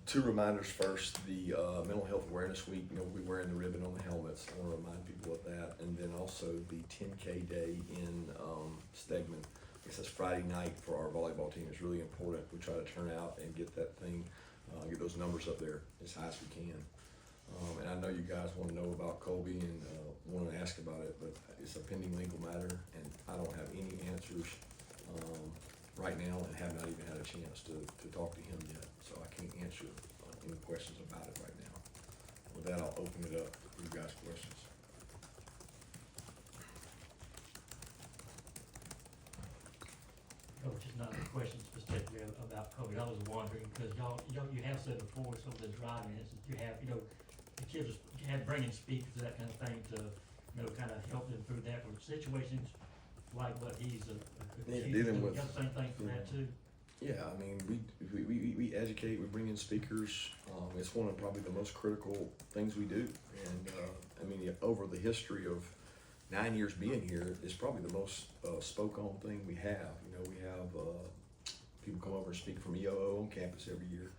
Two reminders first, the Mental Health Awareness Week, we'll be wearing the ribbon on the helmets. I want to remind people of that. And then also the 10K day in Stegman. I guess that's Friday night for our volleyball team. It's really important. We try to turn out and get that thing, get those numbers up there as high as we can. And I know you guys want to know about Colbie and want to ask about it, but it's a pending legal matter, and I don't have any answers right now, and have not even had a chance to talk to him yet. So I can't answer any questions about it right now. With that, I'll open it up for you guys' questions. Coach, it's not a question specifically about Colbie. I was wondering, because you have said before some of the driving is that you have, the kids have bringing speakers, that kind of thing, to, kind of help them through that, with situations like what he's Dealing with. You got the same thing for that too? Yeah, I mean, we educate, we bring in speakers. It's one of probably the most critical things we do. And I mean, over the history of 9 years being here, it's probably the most spoke on thing we have. We have people come over and speak from EOO on campus every year.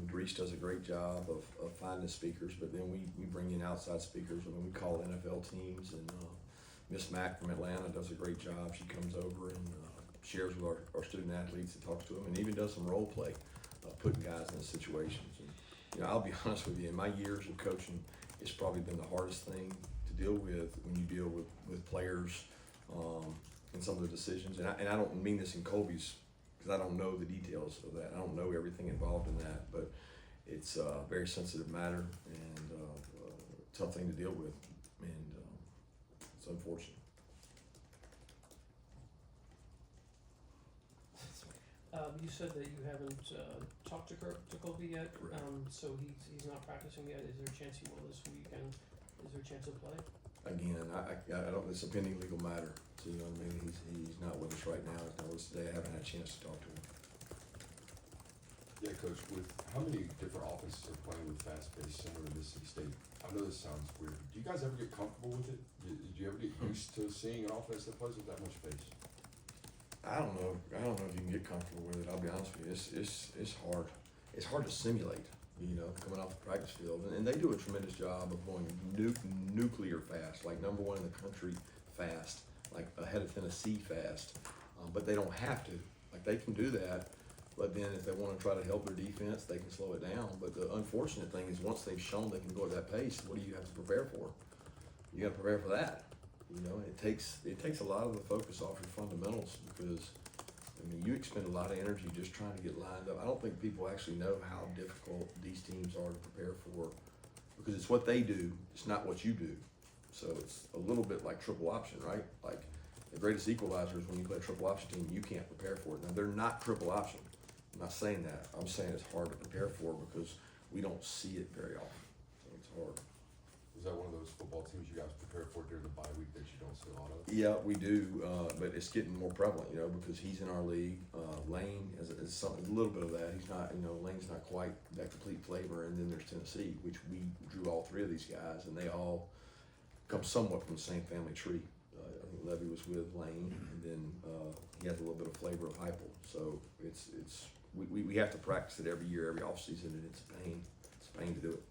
Dries does a great job of finding speakers, but then we bring in outside speakers. I mean, we call NFL teams, and Miss Mack from Atlanta does a great job. She comes over and shares with our student athletes and talks to them, and even does some role play, putting guys in situations. And I'll be honest with you, in my years of coaching, it's probably been the hardest thing to deal with when you deal with players and some of the decisions. And I don't mean this in Colbie's, because I don't know the details of that. I don't know everything involved in that, but it's a very sensitive matter and a tough thing to deal with, and it's unfortunate. You said that you haven't talked to Colbie yet. Correct. So he's not practicing yet. Is there a chance he will this week, and is there a chance he'll play? Again, I don't. It's a pending legal matter. So I mean, he's not with us right now. He's not with us today. I haven't had a chance to talk to him. Yeah, Coach, with how many different offenses are playing with fast pace similar to Mississippi State? I know this sounds weird. Do you guys ever get comfortable with it? Did you ever get used to seeing an offense that plays with that much pace? I don't know if you can get comfortable with it. I'll be honest with you. It's hard. It's hard to simulate. Coming off the practice field, and they do a tremendous job of going nuclear fast, like number one in the country fast, like ahead of Tennessee fast. But they don't have to. Like, they can do that. But then if they want to try to help their defense, they can slow it down. But the unfortunate thing is, once they've shown they can go at that pace, what do you have to prepare for? You got to prepare for that. It takes a lot of the focus off your fundamentals, because I mean, you expend a lot of energy just trying to get lined up. I don't think people actually know how difficult these teams are to prepare for, because it's what they do, it's not what you do. So it's a little bit like triple option, right? Like, the greatest equalizer is when you play a triple option team, you can't prepare for it. Now, they're not triple option. I'm not saying that. I'm saying it's hard to prepare for because we don't see it very often. So it's hard. Is that one of those football teams you guys prepare for during the bye week that you don't see a lot of? Yeah, we do, but it's getting more prevalent, because he's in our league. Lane is something, a little bit of that. He's not, Lane's not quite that complete flavor. And then there's Tennessee, which we drew all three of these guys, and they all come somewhat from the same family tree. I think Levy was with Lane, and then he has a little bit of flavor of Heupel. So we have to practice it every year, every offseason, and it's a pain. It's a pain to do it.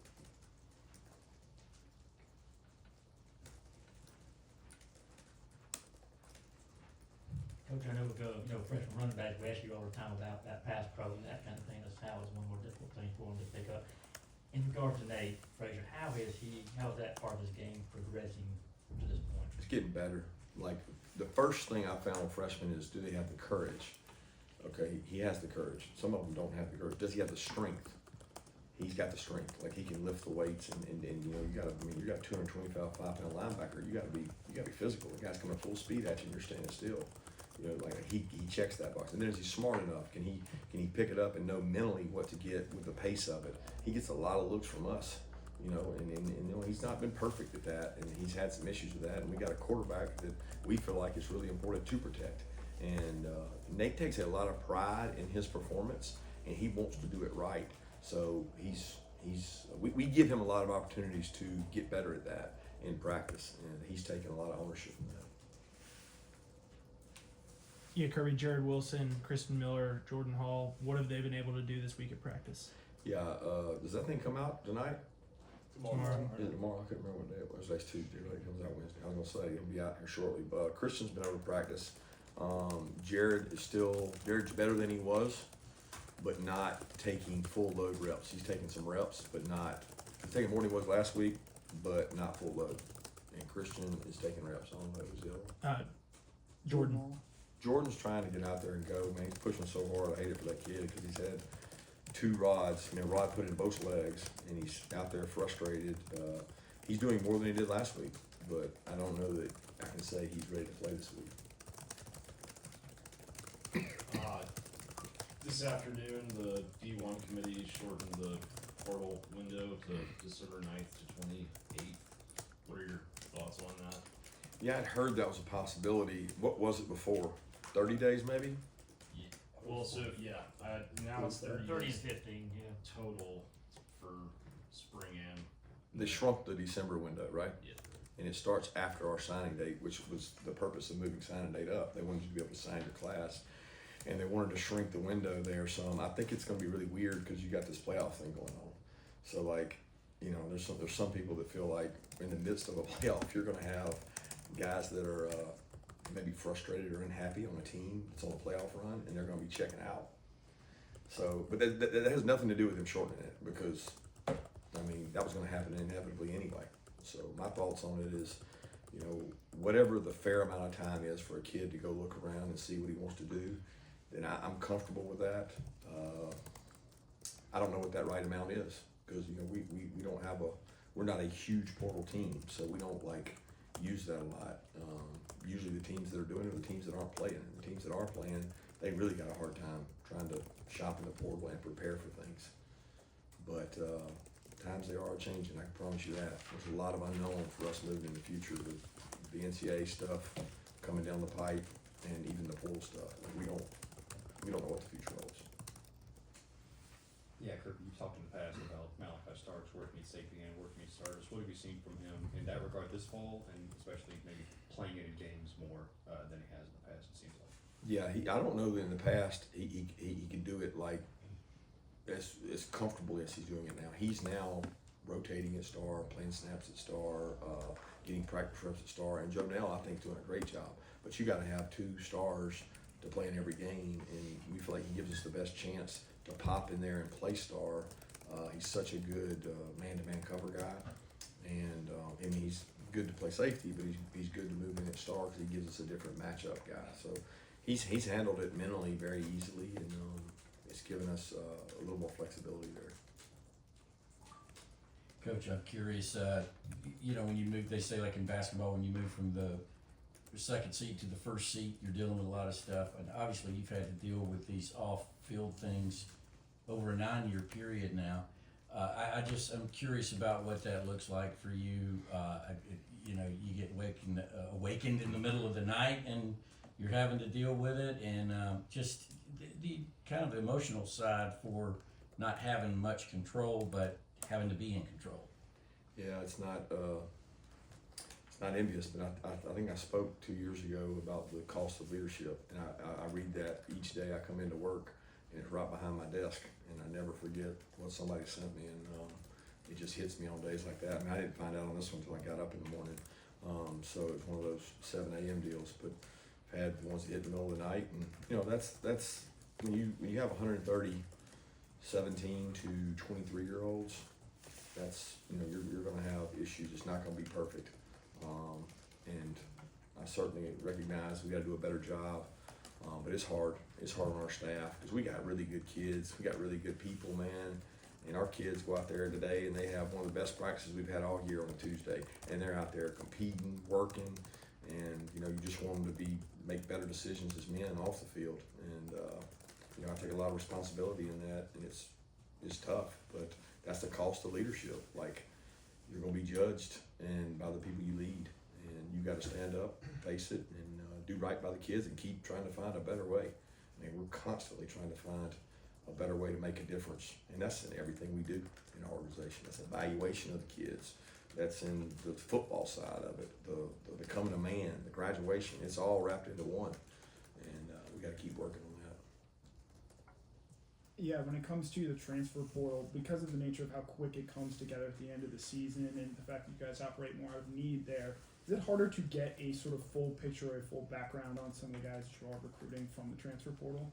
Coach, I know, freshman running backs, we ask you all the time about that pass pro and that kind of thing. That's how it's one more difficult thing for him to pick up. In regard to Nate Frazier, how is that part of his game progressing to this point? It's getting better. Like, the first thing I found with freshmen is, do they have the courage? Okay, he has the courage. Some of them don't have the courage. Does he have the strength? He's got the strength. Like, he can lift the weights, and you got you got 225 5-pound linebacker. You got to be physical. The guy's coming full speed at you, and you're standing still. He checks that box. And then, is he smart enough? Can he pick it up and know mentally what to get with the pace of it? He gets a lot of looks from us, and he's not been perfect at that, and he's had some issues with that. And we got a quarterback that we feel like is really important to protect. And Nate takes a lot of pride in his performance, and he wants to do it right. So we give him a lot of opportunities to get better at that in practice, and he's taken a lot of ownership in that. Yeah, Kirby, Jared Wilson, Christen Miller, Jordan Hall. What have they been able to do this week at practice? Yeah, does that thing come out tonight? Tomorrow. Is it tomorrow? I couldn't remember what day it was. That's Tuesday, right? It comes out Wednesday. I was gonna say it'll be out here shortly. But Christian's been over to practice. Jared's better than he was, but not taking full load reps. He's taking some reps, but he's taking more than he was last week, but not full load. And Christian is taking reps. I don't know who's the other. Jordan. Jordan's trying to get out there and go, man. He's pushing so hard. I hate it for that kid because he's had 2 rods. Rod put in both legs, and he's out there frustrated. He's doing more than he did last week, but I don't know that I can say he's ready to play this week. This afternoon, the D1 committee shortened the portal window to December 9th to 28th. What are your thoughts on that? Yeah, I'd heard that was a possibility. What was it before? 30 days maybe? Yeah. Well, so yeah, now it's 30 30 and days 15, yeah. total for spring and. They shrunk the December window, right? Yeah. And it starts after our signing date, which was the purpose of moving signing date up. They wanted you to be able to sign your class, and they wanted to shrink the window there some. I think it's going to be really weird because you got this playoff thing going on. So like, there's some people that feel like in the midst of a playoff, you're going to have guys that are maybe frustrated or unhappy on a team that's on a playoff run, and they're going to be checking out. So, but that has nothing to do with him shortening it because, that was going to happen inevitably anyway. So my thoughts on it is, whatever the fair amount of time is for a kid to go look around and see what he wants to do, then I'm comfortable with that. I don't know what that right amount is because, we don't have we're not a huge portal team, so we don't use that a lot. Usually the teams that are doing it are the teams that aren't playing. And the teams that are playing, they really got a hard time trying to shop in the portal and prepare for things. But times they are changing, I can promise you that. There's a lot of unknown for us moving in the future with the NCAA stuff coming down the pipe and even the portal stuff. We don't know what the future holds. Yeah, Kirby, you've talked in the past about Malaki Starks, where he needs safety and where he needs starters. What have you seen from him in that regard this fall, and especially maybe playing in games more than he has in the past, it seems like? Yeah, I don't know that in the past he could do it as comfortably as he's doing it now. He's now rotating at star, playing snaps at star, getting practice reps at star, and Joenel I think doing a great job. But you got to have 2 stars to play in every game, and we feel like he gives us the best chance to pop in there and play star. He's such a good man-to-man cover guy, and he's good to play safety, but he's good to move in at star because he gives us a different matchup guy. So he's handled it mentally very easily, and it's given us a little more flexibility there. Coach, I'm curious, when you move, they say like in basketball, when you move from the second seat to the first seat, you're dealing with a lot of stuff, and obviously you've had to deal with these off-field things over a 9-year period now. I'm curious about what that looks like for you. You get awakened in the middle of the night and you're having to deal with it, and just the kind of emotional side for not having much control, but having to be in control. Yeah, it's not envious, but I think I spoke 2 years ago about the cost of leadership, and I read that each day I come into work, and it's right behind my desk, and I never forget what somebody sent me, and it just hits me on days like that. I didn't find out on this one until I got up in the morning, so it was one of those 7 a.m. deals, but I've had ones that hit in the middle of the night, and that's when you have 130 17 to 23-year-olds, that's, you're going to have issues. It's not going to be perfect. And I certainly recognize we got to do a better job, but it's hard. It's hard on our staff because we got really good kids. We got really good people, man. And our kids go out there today and they have one of the best practices we've had all year on a Tuesday. And they're out there competing, working, and you just want them to make better decisions as men off the field. And I take a lot of responsibility in that, and it's tough, but that's the cost of leadership. You're going to be judged by the people you lead, and you got to stand up, face it, and do right by the kids, and keep trying to find a better way. We're constantly trying to find a better way to make a difference, and that's in everything we do in our organization. That's evaluation of the kids. That's in the football side of it, the becoming a man, the graduation. It's all wrapped into one, and got to keep working on that. Yeah, when it comes to the transfer portal, because of the nature of how quick it comes together at the end of the season and the fact that you guys operate more out of need there, is it harder to get a sort of full picture or a full background on some of the guys that you are recruiting from the transfer portal?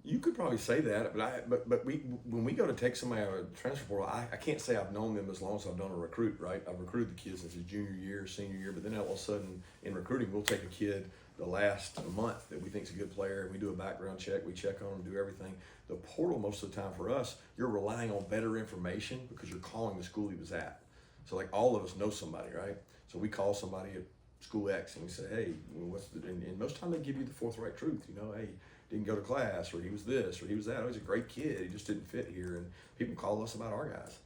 You could probably say that, but we when we go to take somebody out of the transfer portal, I can't say I've known them as long as I've done a recruit, right? I've recruited the kids since his junior year, senior year, but then all of a sudden in recruiting, we'll take a kid the last month that we think is a good player, and we do a background check, we check on him, do everything. The portal, most of the time for us, you're relying on better information because you're calling the school he was at. So like all of us know somebody, right? So we call somebody at school X and we say, hey, what's the, and most time they give you the forthright truth, you know, hey, didn't go to class, or he was this, or he was that. Oh, he's a great kid, he just didn't fit here. And people call us about our guys,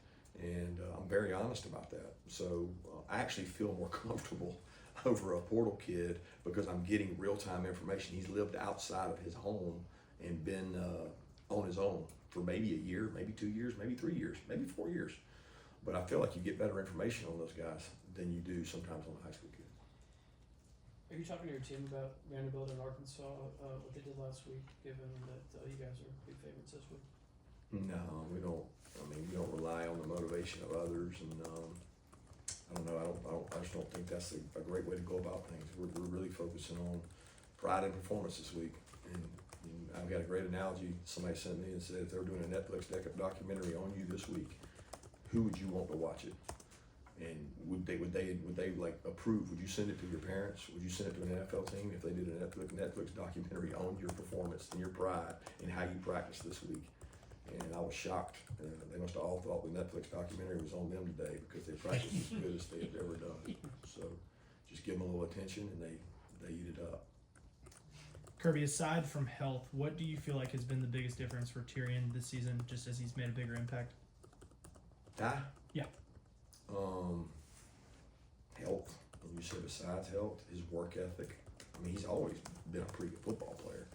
and I'm very honest about that. So I actually feel more comfortable over a portal kid because I'm getting real-time information. He's lived outside of his home and been on his own for maybe a year, maybe 2 years, maybe 3 years, maybe 4 years. But I feel like you get better information on those guys than you do sometimes on a high school kid. Are you talking to your team about Vanderbilt and Arkansas, what they did last week, given that you guys are big favorites this week? No, we don't. I mean, we don't rely on the motivation of others, and I don't know. I just don't think that's a great way to go about things. We're really focusing on pride and performance this week. And I've got a great analogy. Somebody sent me and said if they were doing a Netflix documentary on you this week, who would you want to watch it? And would they like approve? Would you send it to your parents? Would you send it to an NFL team if they did a Netflix documentary on your performance and your pride and how you practiced this week? And I was shocked. They must have all thought the Netflix documentary was on them today because they practiced as good as they had ever done. So just give them a little attention and they eat it up. Kirby, aside from health, what do you feel like has been the biggest difference for Tyrion this season, just as he's made a bigger impact? Yeah. Health. And you said besides health, his work ethic. I mean, he's always been a pretty good football player.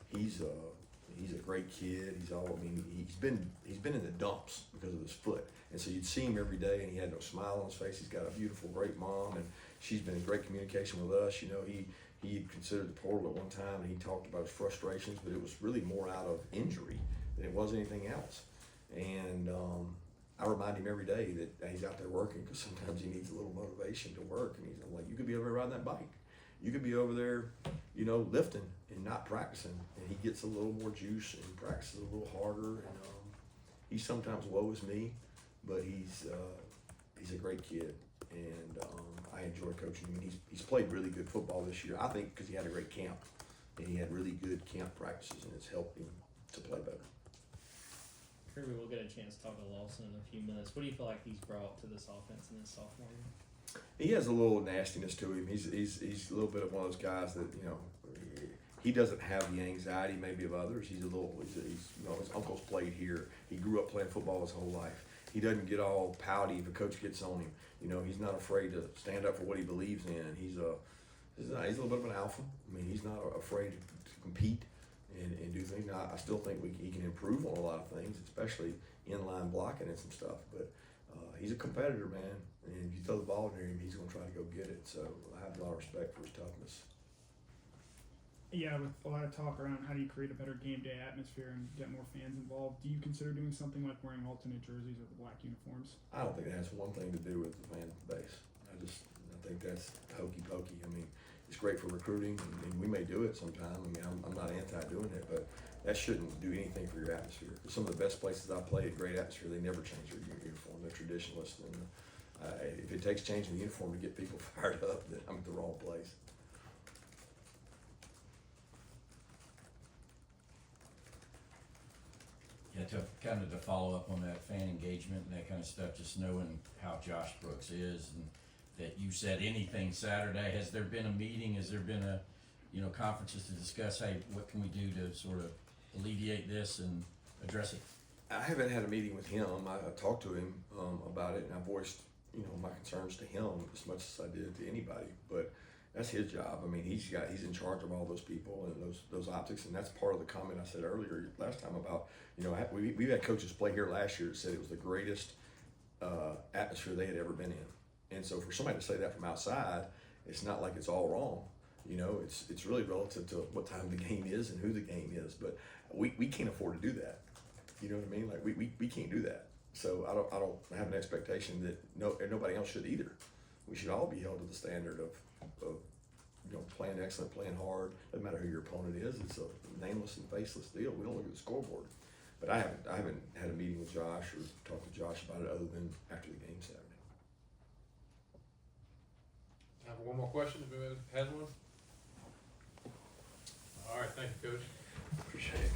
He's a great kid. He's been in the dumps because of his foot, and so you'd see him every day, and he had no smile on his face. He's got a beautiful, great mom, and she's been in great communication with us. You know, he had considered the portal at one time, and he talked about his frustrations, but it was really more out of injury than it was anything else. And I remind him every day that he's out there working because sometimes he needs a little motivation to work. And I'm like, you could be over there riding that bike. You could be over there, you know, lifting and not practicing. And he gets a little more juice and practices a little harder. And he sometimes woe is me, but he's a great kid. And I enjoy coaching him. And he's played really good football this year, I think, because he had a great camp. And he had really good camp practices, and it's helped him to play better. Kirby, we'll get a chance to talk to Lawson in a few minutes. What do you feel like he's brought to this offense in his sophomore year? He has a little nastiness to him. He's a little bit of one of those guys that, you know, he doesn't have the anxiety maybe of others. He's you know, his uncle's played here. He grew up playing football his whole life. He doesn't get all pouty if a coach gets on him. You know, he's not afraid to stand up for what he believes in. He's a little bit of an alpha. I mean, he's not afraid to compete and do things. Now, I still think he can improve on a lot of things, especially inline blocking and some stuff. But he's a competitor, man. And if you throw the ball near him, he's going to try to go get it. So I have a lot of respect for his toughness. Yeah, with a lot of talk around how do you create a better game day atmosphere and get more fans involved, do you consider doing something like wearing alternate jerseys or the black uniforms? I don't think it has one thing to do with the fan base. I think that's hokey pokey. I mean, it's great for recruiting, and we may do it sometime. I mean, I'm not anti doing it, but that shouldn't do anything for your atmosphere. Some of the best places I played, great atmosphere, they never change their uniform. They're traditionalists, and if it takes changing the uniform to get people fired up, then I'm at the wrong place. Yeah, to follow up on that fan engagement and that kind of stuff, just knowing how Josh Brooks is, and that you said anything Saturday. Has there been a meeting? Has there been conferences to discuss, hey, what can we do to sort of alleviate this and address it? I haven't had a meeting with him. I talked to him about it, and I voiced, my concerns to him as much as I did to anybody. But that's his job. I mean, he's in charge of all those people and those optics, and that's part of the comment I said earlier last time about, we've had coaches play here last year that said it was the greatest atmosphere they had ever been in. And so for somebody to say that from outside, it's not like it's all wrong. You know, it's really relative to what time the game is and who the game is. But we can't afford to do that. You know what I mean? Like we can't do that. So I don't have an expectation that nobody else should either. We should all be held to the standard of you know, playing excellent, playing hard. Doesn't matter who your opponent is. It's a nameless and faceless deal. We don't look at the scoreboard. But I haven't had a meeting with Josh or talked to Josh about it other than after the game Saturday. Time for one more question, if anyone has one. All right, thank you, Coach. Appreciate it.